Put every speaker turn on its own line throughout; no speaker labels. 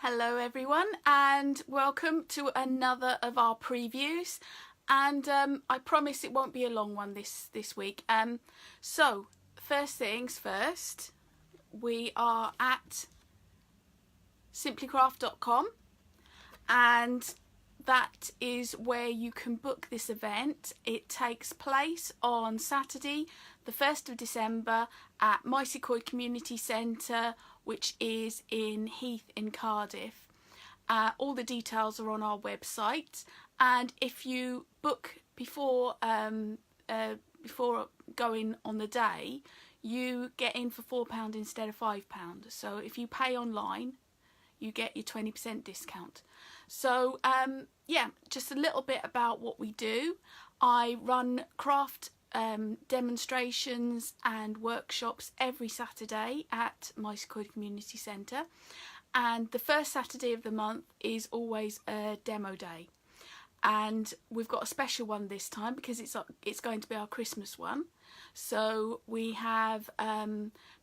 Hello everyone and welcome to another of our previews, and I promise it won't be a long one this week. So first things first, we are at simplycraft.com and that is where you can book this event. It takes place on Saturday the 1st of December at Maes Community Centre, which is in Heath in Cardiff. All the details are on our website, and if you book before going on the day, you get in for £4 instead of £5. So if you pay online, you get your 20% discount. So yeah, just a little bit about what we do. I run craft demonstrations and workshops every Saturday at Maes Community Centre, and the first Saturday of the month is always a demo day, and we've got a special one this time because it's going to be our Christmas one. So we have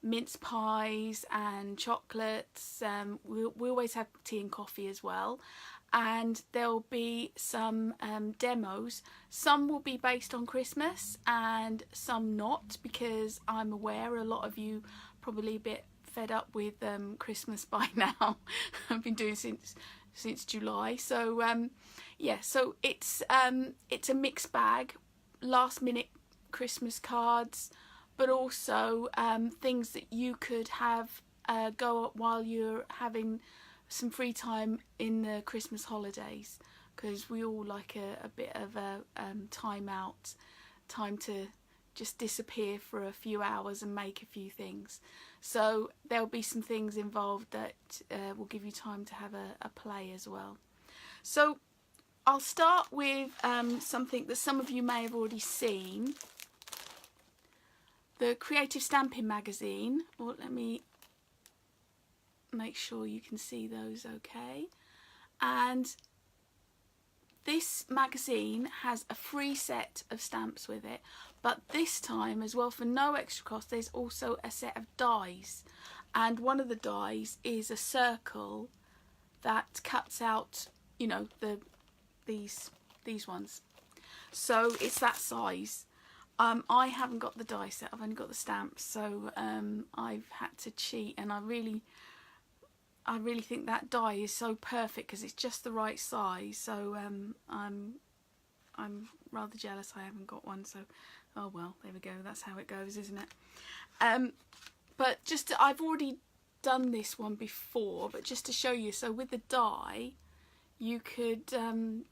mince pies and chocolates. We always have tea and coffee as well, and there'll be some demos. Some will be based on Christmas and some not, because I'm aware a lot of you probably a bit fed up with Christmas by now. I've been doing since July. So yeah, so it's a mixed bag, last minute Christmas cards, but also things that you could have go up while you're having some free time in the Christmas holidays, because we all like a bit of a time out, time to just disappear for a few hours and make a few things. So there'll be some things involved that will give you time to have a play as well. So I'll start with something that some of you may have already seen. The Creative Stamping magazine. Well, let me make sure you can see those okay. And this magazine has a free set of stamps with it, but this time as well, for no extra cost, there's also a set of dies, and one of the dies is a circle that cuts out, you know, these ones. So it's that size. I haven't got the die set, I've only got the stamps, so I've had to cheat, and I really think that die is so perfect because it's just the right size. So I'm rather jealous I haven't got one. So oh well, there we go. That's how it goes, isn't it? But just I've already done this one before, but just to show you. So with the die, you could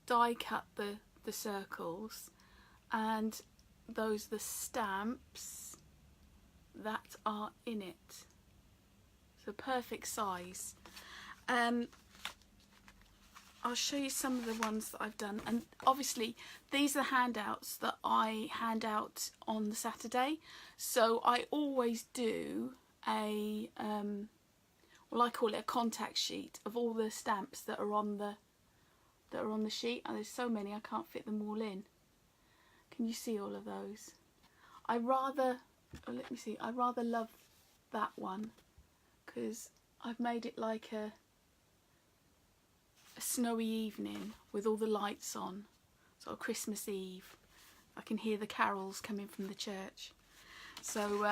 die cut the circles, and those are the stamps that are in it. So perfect size. I'll show you some of the ones that I've done, and obviously these are the handouts that I hand out on the Saturday. So I always do a well, I call it a contact sheet of all the stamps that are on the sheet, and there's so many I can't fit them all in. Can you see all of those? I rather love that one because I've made it like a snowy evening with all the lights on, sort of Christmas Eve. I can hear the carols coming from the church. So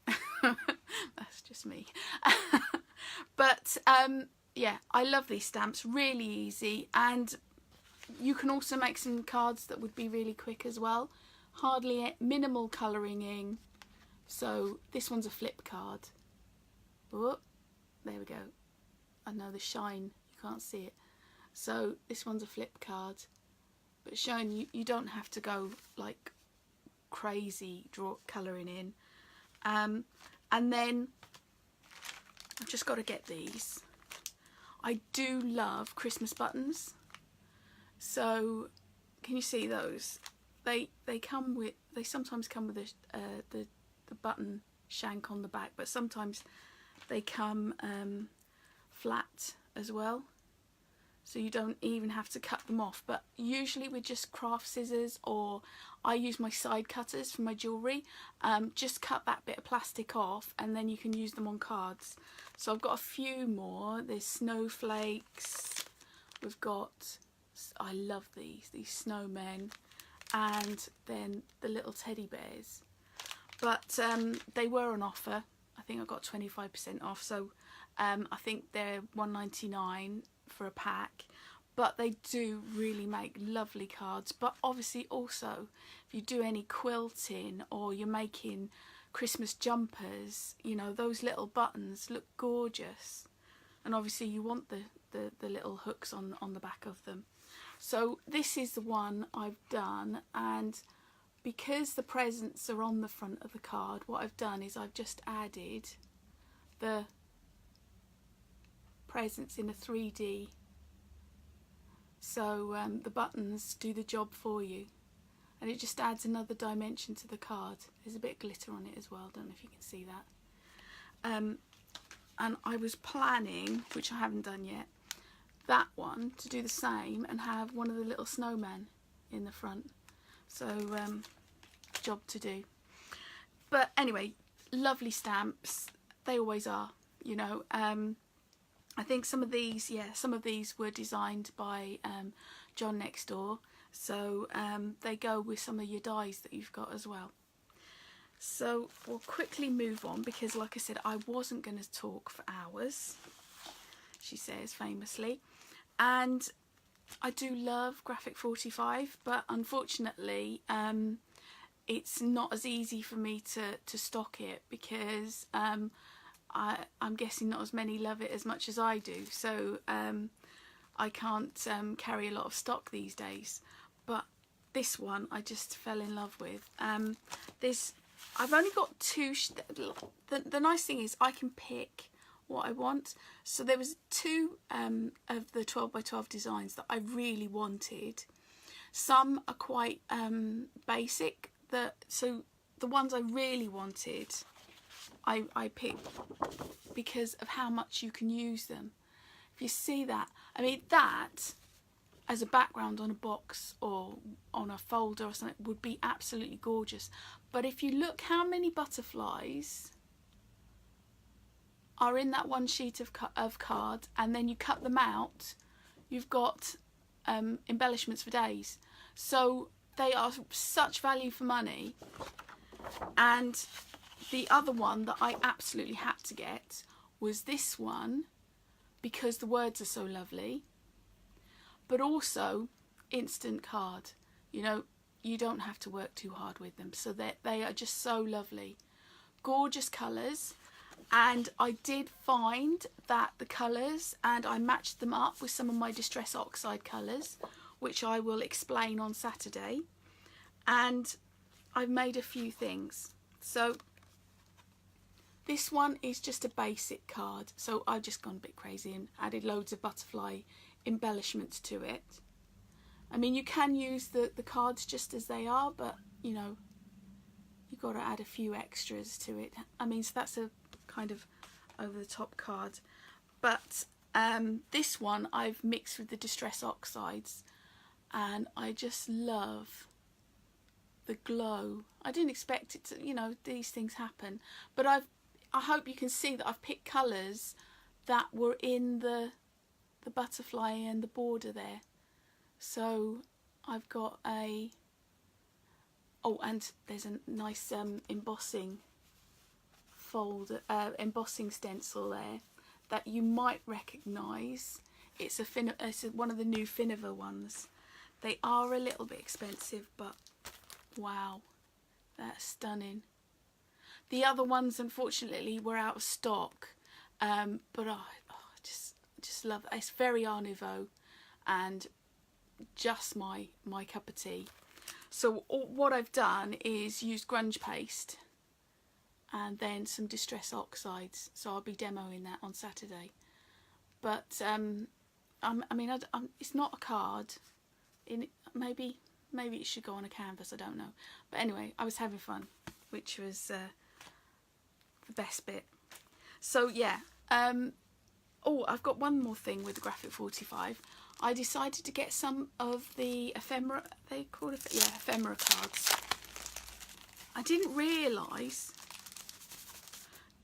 that's just me. But yeah, I love these stamps, really easy, and you can also make some cards that would be really quick as well. Minimal colouring. So this one's a flip card. Oh, there we go. I know the shine, you can't see it. So this one's a flip card, but showing you don't have to go like crazy colouring in. And then I've just got to get these. I do love Christmas buttons. So can you see those? They sometimes come with the button shank on the back, but sometimes they come flat as well. so you don't even have to cut them off. But usually with just craft scissors, or I use my side cutters for my jewellery, just cut that bit of plastic off and then you can use them on cards. So I've got a few more. There's snowflakes, we've got, I love these snowmen, and then the little teddy bears. But they were on offer. I think I got 25% off, so I think they're £1.99 for a pack. But they do really make lovely cards. But obviously also, if you do any quilting or you're making Christmas jumpers, you know, those little buttons look gorgeous. And obviously you want the little hooks on the back of them. So this is the one I've done, and because the presents are on the front of the card, what I've done is I've just added the presents in a 3D. So the buttons do the job for you, and it just adds another dimension to the card. There's a bit of glitter on it as well, don't know if you can see that. And I was planning, which I haven't done yet, that one to do the same and have one of the little snowmen in the front. So job to do. But anyway, lovely stamps, they always are, you know. I think some of these were designed by John next door, so they go with some of your dies that you've got as well. So we'll quickly move on, because like I said, I wasn't going to talk for hours, she says famously. And I do love Graphic 45, but unfortunately it's not as easy for me to stock it, because I'm guessing not as many love it as much as I do. So I can't carry a lot of stock these days. But this one I just fell in love with. I've only got two. The nice thing is I can pick what I want. So there was two of the 12 by 12 designs that I really wanted. Some are quite basic. So the ones I really wanted, I picked because of how much you can use them. If you see that, I mean, that as a background on a box or on a folder or something would be absolutely gorgeous. But if you look how many butterflies are in that one sheet of card, and then you cut them out, you've got embellishments for days. So they are such value for money. And the other one that I absolutely had to get was this one, because the words are so lovely, but also instant card. You know, you don't have to work too hard with them, so they are just so lovely. Gorgeous colours. And I did find that the colours, and I matched them up with some of my Distress Oxide colours, which I will explain on Saturday. And I've made a few things. So this one is just a basic card, so I've just gone a bit crazy and added loads of butterfly embellishments to it. I mean, you can use the cards just as they are, but you know, you've got to add a few extras to it. I mean, so that's a kind of over the top card. But this one I've mixed with the Distress Oxides, and I just love the glow. I didn't expect it to, you know, these things happen, but I hope you can see that I've picked colours that were in the butterfly and the border there. So I've got and there's a nice embossing embossing stencil there that you might recognise. It's one of the new Finiver ones. They are a little bit expensive, but wow, that's stunning. The other ones unfortunately were out of stock, but I just love it. It's very Art Nouveau and just my cup of tea. So what I've done is use grunge paste and then some Distress Oxides, so I'll be demoing that on Saturday. But it's not a card. Maybe it should go on a canvas, I don't know. But anyway, I was having fun, which was the best bit. So yeah, I've got one more thing with the Graphic 45. I decided to get some of the ephemera, they call it, yeah, ephemera cards. I didn't realise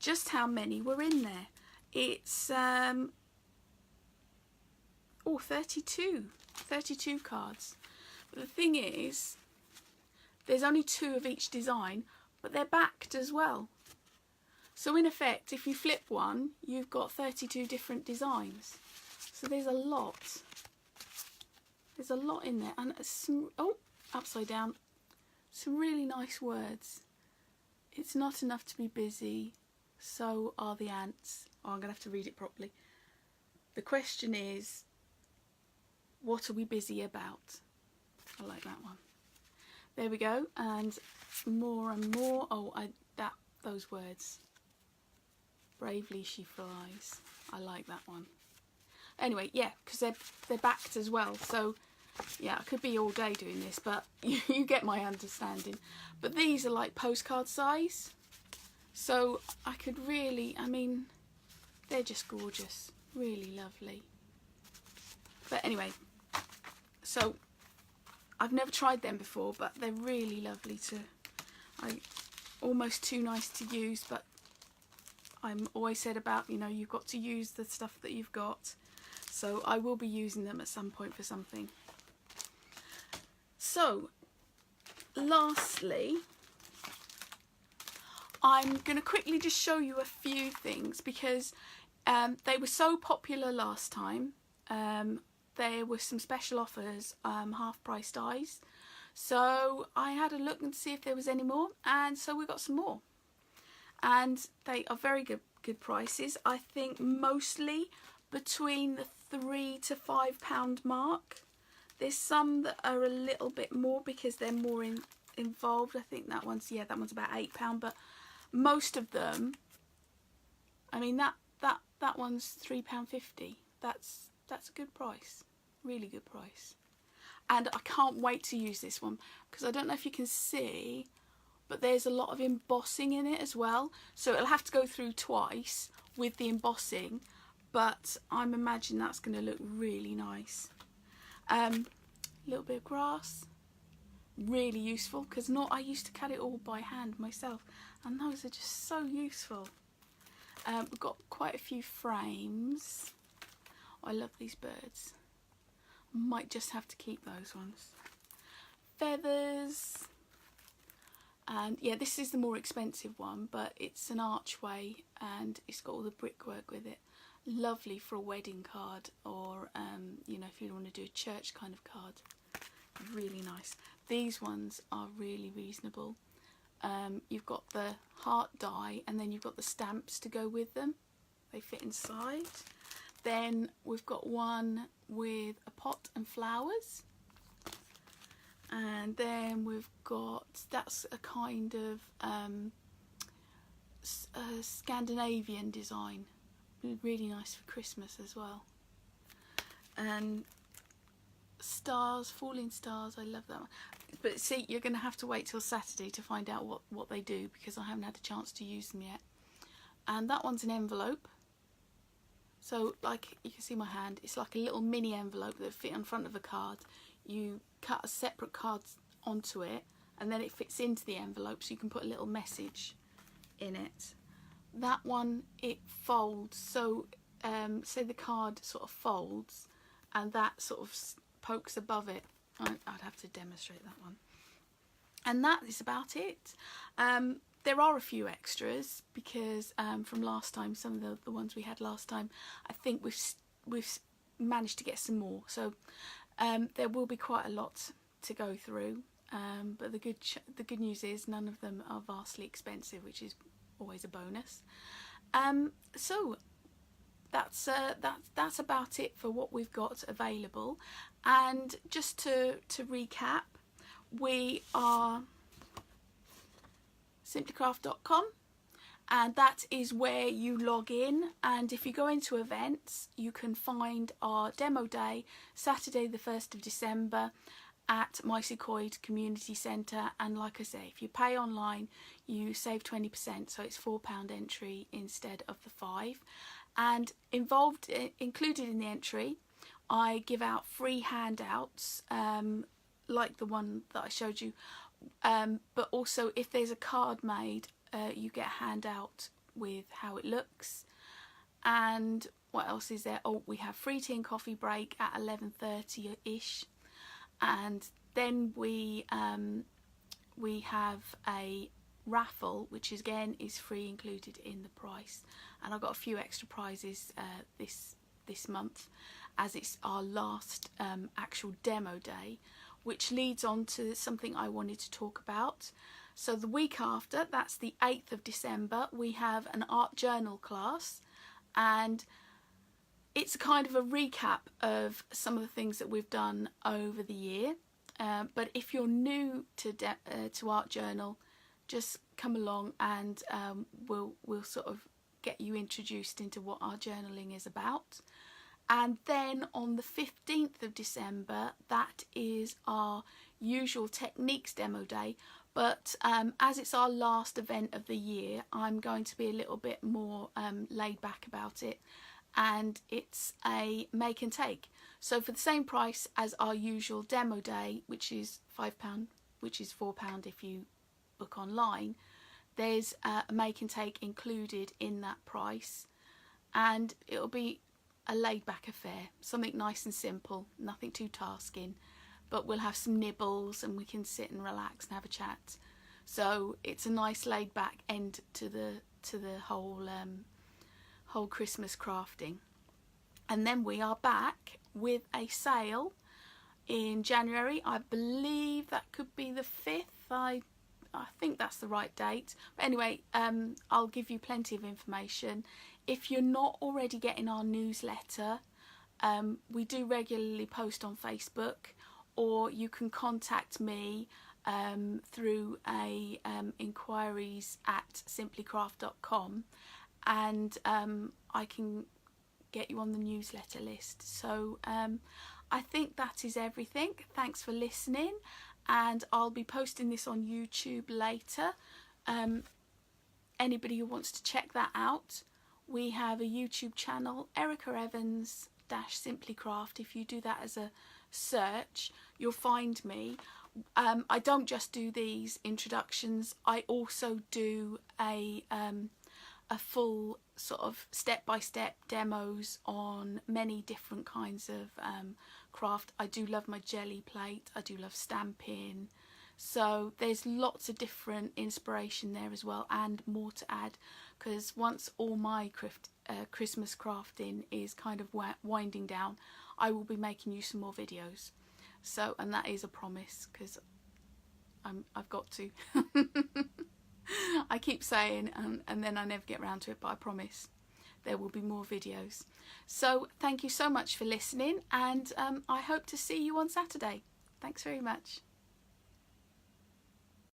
just how many were in there. It's 32 cards. But the thing is, there's only 2 of each design, but they're backed as well. So in effect, if you flip one, you've got 32 different designs. So there's a lot. There's a lot in there, and some, oh, upside down, some really nice words. It's not enough to be busy, so are the ants. Oh, I'm going to have to read it properly. The question is, what are we busy about? I like that one. There we go, and more and more. Oh, those words. Bravely she flies. I like that one. Anyway, yeah, because they're backed as well. So, yeah, I could be all day doing this, but you get my understanding. But these are like postcard size. So I could really, I mean, they're just gorgeous. Really lovely. But anyway, so I've never tried them before, but they're really lovely to, almost too nice to use, but I'm always said about, you know, you've got to use the stuff that you've got. So I will be using them at some point for something. So, lastly, I'm going to quickly just show you a few things because they were so popular last time. There were some special offers, half price dies. So I had a look and see if there was any more, and so we got some more. And they are very good prices. I think mostly between the £3 to £5 mark. There's some that are a little bit more because they're more involved. I think that one's about £8, but most of them, I mean that one's £3.50. That's a good price, really good price. And I can't wait to use this one because I don't know if you can see, but there's a lot of embossing in it as well. So it'll have to go through twice with the embossing, but I'm imagining that's going to look really nice. A little bit of grass, really useful because I used to cut it all by hand myself, and those are just so useful. We've got quite a few frames. I love these birds. Might just have to keep those ones. Feathers. And yeah, this is the more expensive one, but it's an archway and it's got all the brickwork with it. Lovely for a wedding card, or you know, if you want to do a church kind of card. Really nice. These ones are really reasonable. You've got the heart die and then you've got the stamps to go with them. They fit inside. Then we've got one with a pot and flowers. And then we've got, that's a kind of Scandinavian design. Really nice for Christmas as well. And stars, falling stars, I love that one. But see, you're going to have to wait till Saturday to find out what they do because I haven't had a chance to use them yet. And that one's an envelope. So, like, you can see my hand, it's like a little mini envelope that fit on front of a card. You cut a separate card onto it and then it fits into the envelope so you can put a little message in it. That one, it folds, so say the card sort of folds and that sort of pokes above it. I'd have to demonstrate that one. And that is about it. There are a few extras because from last time, some of the ones we had last time, I think we've managed to get some more. So there will be quite a lot to go through. But the good news is none of them are vastly expensive, which is always a bonus. So that's about it for what we've got available. And just to recap, we are simplycraft.com, and that is where you log in, and if you go into events you can find our demo day Saturday the 1st of December at Maes Coed Community Centre. And like I say, if you pay online you save 20%, so it's £4 entry instead of the £5. And included in the entry I give out free handouts, like the one that I showed you, but also if there's a card made, you get a handout with how it looks. And what else is there? Oh, we have free tea and coffee break at 11:30ish, and then we have a raffle, which again is free, included in the price. And I've got a few extra prizes this month, as it's our last actual demo day, which leads on to something I wanted to talk about. So the week after, that's the 8th of December, we have an art journal class, and it's a kind of a recap of some of the things that we've done over the year. But if you're new to art journal, just come along and we'll sort of get you introduced into what art journaling is about. And then on the 15th of December, that is our usual techniques demo day. But as it's our last event of the year, I'm going to be a little bit more laid back about it. And it's a make and take. So for the same price as our usual demo day, which is £5, which is £4 if you book online, there's a make and take included in that price. And it'll be a laid back affair, something nice and simple, nothing too tasking, but we'll have some nibbles and we can sit and relax and have a chat. So it's a nice laid back end to the whole Christmas crafting. And then we are back with a sale in January. I believe that could be the 5th. I think that's the right date. But anyway, I'll give you plenty of information. If you're not already getting our newsletter, we do regularly post on Facebook, or you can contact me through inquiries@simplycraft.com, and I can get you on the newsletter list. So I think that is everything. Thanks for listening, and I'll be posting this on YouTube later. Anybody who wants to check that out, we have a YouTube channel, Erica Evans Simply Craft. If you do that as a search, you'll find me. I don't just do these introductions, I also do a full sort of step-by-step demos on many different kinds of craft. I do love my jelly plate, I do love stamping, so there's lots of different inspiration there as well, and more to add, because once all my Christmas crafting is kind of winding down, I will be making you some more videos. So, and that is a promise, because I've got to. I keep saying, and then I never get around to it, but I promise there will be more videos. So thank you so much for listening, and I hope to see you on Saturday. Thanks very much.